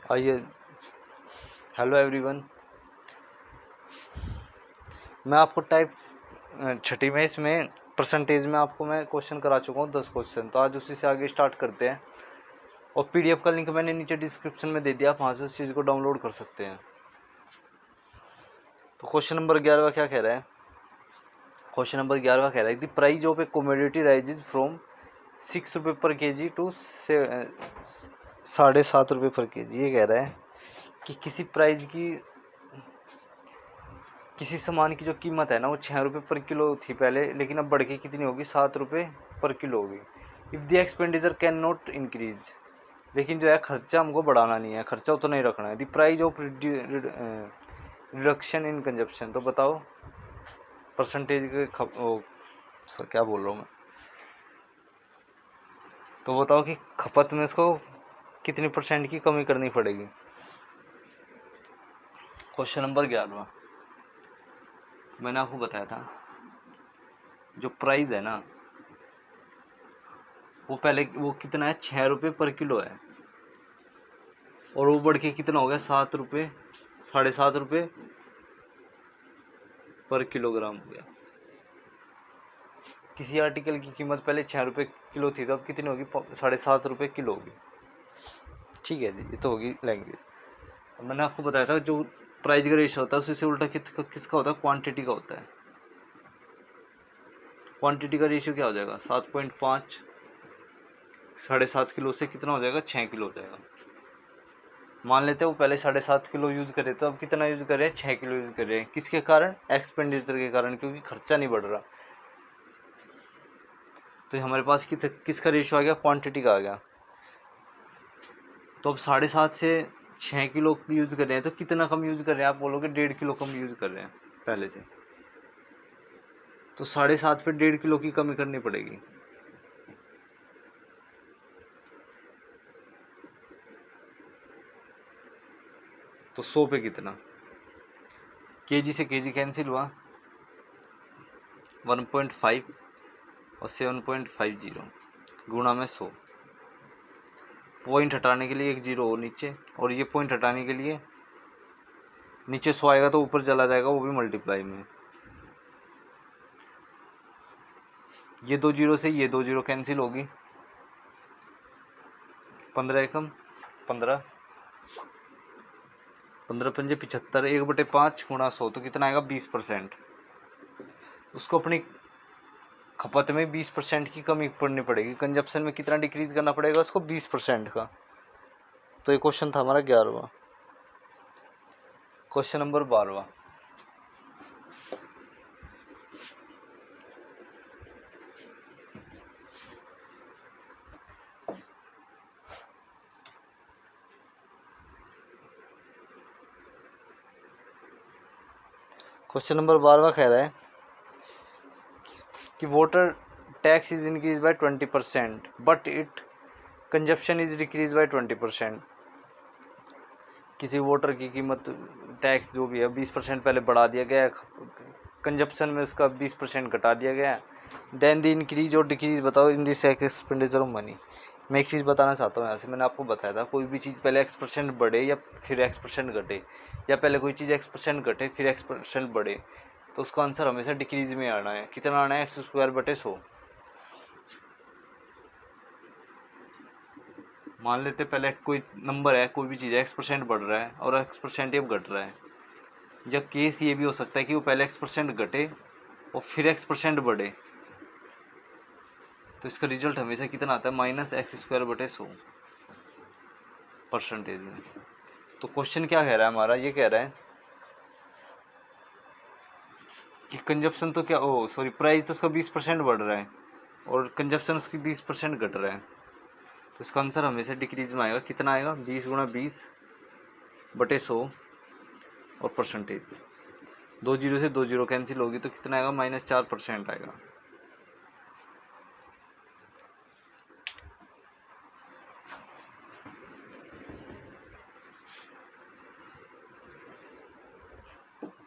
आइए, hello everyone. मैं आपको टाइप छठी में इसमें परसेंटेज में आपको मैं क्वेश्चन करा चुका हूँ 10 क्वेश्चन। तो आज उसी से आगे स्टार्ट करते हैं। और पीडीएफ का लिंक मैंने नीचे डिस्क्रिप्शन में दे दिया, आप वहाँ से उस चीज़ को डाउनलोड कर सकते हैं। तो क्वेश्चन नंबर 11 क्या कह रहा है? क्वेश्चन नंबर 11 कह रहा है the price of a commodity rises from 6 रुपये पर केजी टू 7.5 रुपये पर केजी। ये कह रहा है कि किसी सामान की जो कीमत है ना वो 6 रुपये पर किलो थी पहले, लेकिन अब बढ़ के कितनी होगी? 7 रुपये पर किलो होगी। If the expenditure can not increase, लेकिन जो है खर्चा हमको बढ़ाना नहीं है, खर्चा उतना ही रखना है। The price of reduction in consumption. तो बताओ परसेंटेज के क्या बोल रहा हूँ मैं, तो बताओ कि खपत में इसको कितनी % की कमी करनी पड़ेगी। क्वेश्चन नंबर 11 मैंने आपको बताया था जो प्राइस है ना वो पहले वो कितना है? 6 रुपये पर किलो है, और वो बढ़ के कितना हो गया? 7 रुपये, 7.5 रुपये पर किलोग्राम हो गया। किसी आर्टिकल की कीमत पहले 6 रुपये किलो थी, तो अब कितनी होगी? 7.5 रुपये किलो होगी। ठीक है जी, ये तो होगी लैंग्वेज। अब मैंने आपको बताया था जो प्राइस का रेशियो होता है उससे उल्टा किसका होता है? क्वांटिटी का होता है। क्वांटिटी का रेशियो क्या हो जाएगा? 7.5 7.5 किलो से कितना हो जाएगा? 6 किलो हो जाएगा। मान लेते हैं वो पहले 7.5 किलो यूज़ करे, तो अब कितना यूज़ कर रहे हैं? 6 किलो यूज़ कर रहे हैं। किसके कारण? एक्सपेंडिचर के कारण, क्योंकि खर्चा नहीं बढ़ रहा। तो हमारे पास किसका रेशियो आ गया? क्वांटिटी का आ गया। तो अब 7.5 से 6 किलो यूज़ कर रहे हैं, तो कितना कम यूज़ कर रहे हैं? आप बोलोगे 1.5 किलो कम यूज़ कर रहे हैं पहले से। तो 7.5 पे 1.5 किलो की कमी करनी पड़ेगी। तो 100 पे कितना? केजी से केजी कैंसिल हुआ, 1.5 और 7.50 गुणा में 100। पॉइंट हटाने के लिए एक जीरो और नीचे, और ये पॉइंट हटाने के लिए नीचे 100 आएगा तो ऊपर चला जाएगा, वो भी मल्टीप्लाई में। ये 2 जीरो से ये 2 जीरो कैंसिल होगी, 15 एकम 15, 15 पंजे 75, 1/5 गुणा 100, तो कितना आएगा? 20%। उसको अपनी खपत में 20% की कमी पड़नी पड़ेगी। कंजप्शन में कितना डिक्रीज करना पड़ेगा उसको? 20% का। तो ये क्वेश्चन था हमारा 11वां। क्वेश्चन नंबर 12वां, क्वेश्चन नंबर 12वां कह रहा है कि water tax is increase by 20% but it consumption is decrease by 20%। किसी वाटर की कीमत, टैक्स जो भी है 20% पहले बढ़ा दिया गया है, कंजप्शन में उसका 20% घटा दिया गया है। देन द इंक्रीज और डिक्रीज बताओ in this expenditure of money. मैं एक चीज़ बताना चाहता हूँ यहाँ से, मैंने आपको बताया था कोई भी चीज़ पहले X% बढ़े या फिर X% घटे, या पहले कोई चीज़ X% घटे फिर X% बढ़े, तो उसका आंसर हमेशा डिक्रीज में आना है। कितना आना है? x²/100। मान लेते पहले कोई नंबर है, कोई भी चीज़ है, X% बढ़ रहा है और X% अब घट रहा है। या केस ये भी हो सकता है कि वो पहले X% घटे और फिर X% बढ़े, तो इसका रिजल्ट हमेशा कितना आता है? -x²/100 परसेंटेज में। तो क्वेश्चन क्या कह रहा है हमारा? ये कह रहा है कि कंजप्शन तो क्या, प्राइस तो उसका 20% बढ़ रहा है और कंजप्शन उसकी 20% घट रहा है, तो इसका आंसर हमेशा डिक्रीज में आएगा। कितना आएगा? 20 × 20/100 और परसेंटेज। 2 जीरो से 2 जीरो कैंसिल होगी, तो कितना आएगा? -4% आएगा।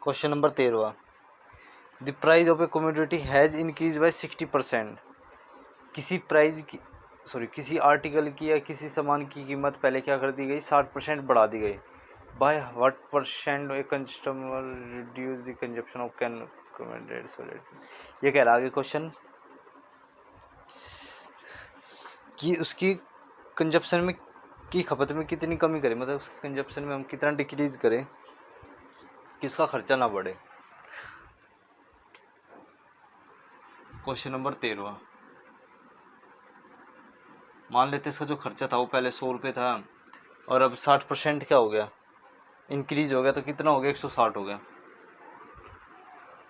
क्वेश्चन नंबर 13वां, the price of a commodity has increase by 60%। किसी प्राइस की किसी आर्टिकल की या किसी सामान की कीमत पहले क्या कर दी गई, 60% बढ़ा दी गई। By what percent a customer reduce the consumption of can commended solid. ये कह रहा आगे क्वेश्चन कि उसकी कंजप्शन में की खपत में कितनी कमी करें, मतलब उसकी कंजप्शन में हम कितना डिक्रीज करें कि उसका खर्चा ना बढ़े। क्वेश्चन नंबर 13, मान लेते इसका जो खर्चा था वो पहले 100 रुपये था और अब 60% क्या हो गया, इंक्रीज हो गया, तो कितना हो गया, 160 हो गया।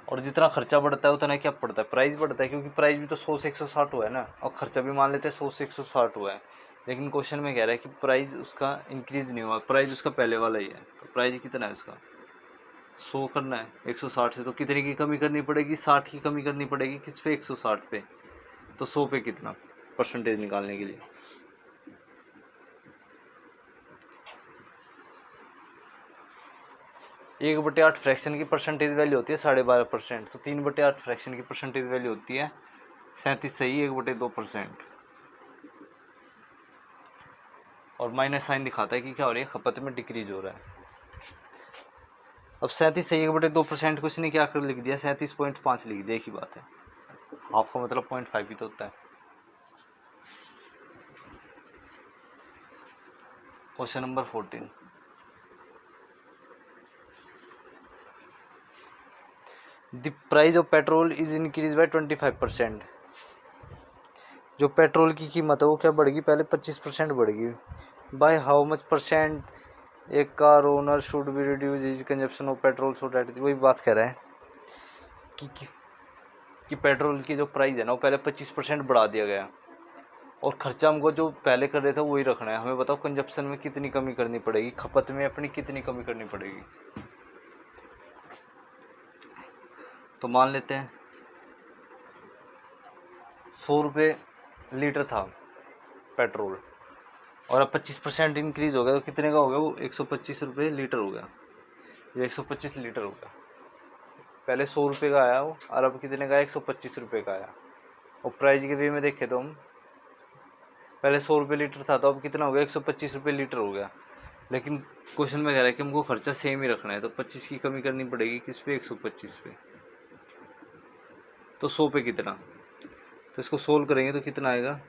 और जितना खर्चा बढ़ता है उतना क्या पड़ता है, प्राइस बढ़ता है, क्योंकि प्राइस भी तो 100 से 160 हुआ है ना, और खर्चा भी मान लेते हैं 100 से 160 हुआ है। लेकिन क्वेश्चन में कह रहा है कि प्राइस उसका इंक्रीज नहीं हुआ, प्राइस उसका पहले वाला ही है। तो प्राइस कितना है उसका, 100 करना है 160 से, तो कितने की कमी करनी पड़ेगी, 60 की कमी करनी पड़ेगी, किस पे, 160 पे। तो 100 पे कितना परसेंटेज निकालने के लिए 1/8 फ्रैक्शन की परसेंटेज वैल्यू होती है 12.5%, तो 3/8 फ्रैक्शन की परसेंटेज वैल्यू होती है 37 सही 1/2%। और माइनस साइन दिखाता है कि क्या हो रही है, खपत में डिक्रीज हो रहा है। अब 37 सही 1/2% को इसने क्या कर लिख दिया, 37.5 लिख दिया, एक ही बात है। हाफ का मतलब 0.5 ही तो होता है। Question number 14, the price of petrol is increase by 25%। जो पेट्रोल की कीमत है वो क्या बढ़ेगी, पहले 25% बढ़ेगी। बाय हाउ मच परसेंट एक car owner should be reduce his consumption of petrol so that, वही बात कह रहा है कि पेट्रोल की जो प्राइस है ना वो पहले 25% बढ़ा दिया गया, और खर्चा हमको जो पहले कर रहे थे वही रखना है। हमें बताओ कंजप्शन में कितनी कमी करनी पड़ेगी, खपत में अपनी कितनी कमी करनी पड़ेगी। तो मान लेते हैं 100 रुपये लीटर था पेट्रोल, और अब 25% इंक्रीज हो गया, तो कितने का हो गया वो, 125 रुपये लीटर हो गया, ये 125 लीटर हो गया। पहले 100 रुपये का आया वो, और अब कितने का, 125 रुपये का आया। और प्राइस के वे में देखे तो हम पहले 100 रुपये लीटर था, तो अब कितना हो गया, 125 रुपये लीटर हो गया। लेकिन क्वेश्चन में कह रहा है कि हमको खर्चा सेम ही रखना है, तो 25 की कमी करनी पड़ेगी, किस पे, 125 पे। तो 100 पे कितना, तो इसको सोल्व करेंगे तो कितना आएगा,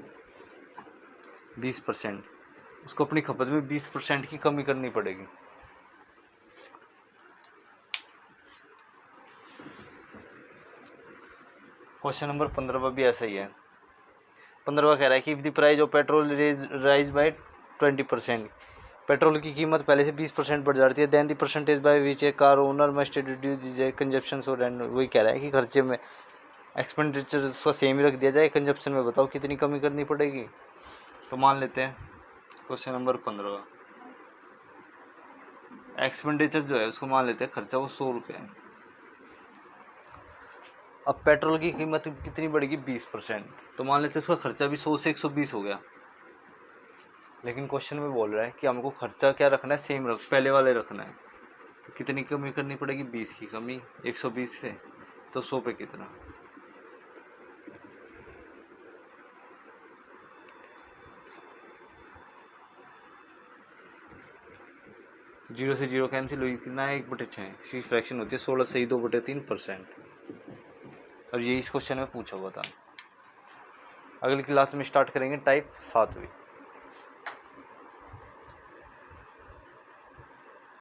20%। उसको अपनी खपत में 20% की कमी करनी पड़ेगी। क्वेश्चन नंबर 15 भी ऐसा ही है। 15 कह रहा है कि if the price of petrol rise by 20%, petrol की कीमत पहले से 20% बढ़ जाती है, then the percentage by which a car owner must reduce consumption so that, वही कह रहा है कि खर्चे में एक्सपेंडिचर उसका सेम ही रख दिया जाए, कंजप्शन में बताओ कितनी कमी करनी पड़ेगी। तो मान लेते हैं क्वेश्चन नंबर 15, एक्सपेंडिचर जो है उसको मान लेते हैं खर्चा वो 100 रुपये है। अब पेट्रोल की कीमत कितनी बढ़ेगी, 20%, तो मान लेते हैं उसका खर्चा भी 100 से 120 हो गया। लेकिन क्वेश्चन में बोल रहा है कि हमको खर्चा क्या रखना है, सेम रख, पहले वाले रखना है। तो कितनी कमी करनी पड़ेगी, 20 की कमी 120 पे, तो 100 पे कितना, जीरो से जीरो कैंसिल हुई, कितना है, 1/6। इसकी फ्रैक्शन होती है 16 से 2/3%। और ये इस क्वेश्चन में पूछा हुआ था। अगली क्लास में स्टार्ट करेंगे टाइप 7वीं।